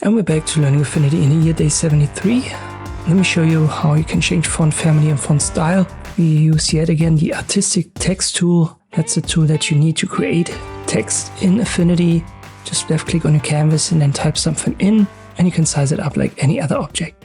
And we're back to learning Affinity in the year day 73. Let me show you how you can change font family and font style. We use yet again the artistic text tool. That's the tool that you need to create text in Affinity. Just left click on your canvas and then type something in, and you can size it up like any other object.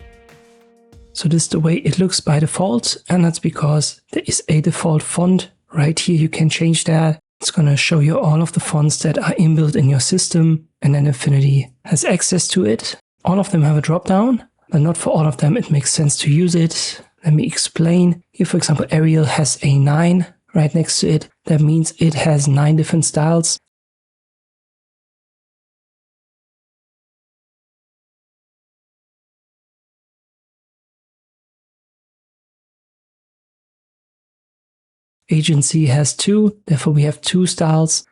So this is the way it looks by default, and that's because there is a default font. Right here you can change that. It's going to show you all of the fonts that are inbuilt in your system, and then Affinity has access to it. All of them have a drop-down, but not for all of them it makes sense to use it. Let me explain. Here, for example, Arial has a 9 right next to it. That means it has 9 different styles. Agency has 2, therefore we have 2 styles.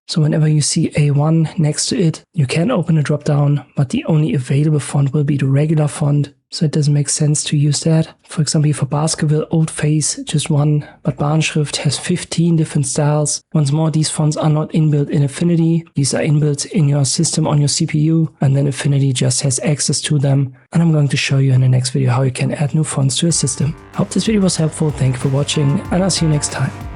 So whenever you see A1 next to it, you can open a drop-down, but the only available font will be the regular font, so it doesn't make sense to use that. For example, for Baskerville, Oldface, just 1, but Bahnschrift has 15 different styles. Once more, these fonts are not inbuilt in Affinity. These are inbuilt in your system on your CPU, and then Affinity just has access to them. And I'm going to show you in the next video how you can add new fonts to your system. Hope this video was helpful. Thank you for watching, and I'll see you next time.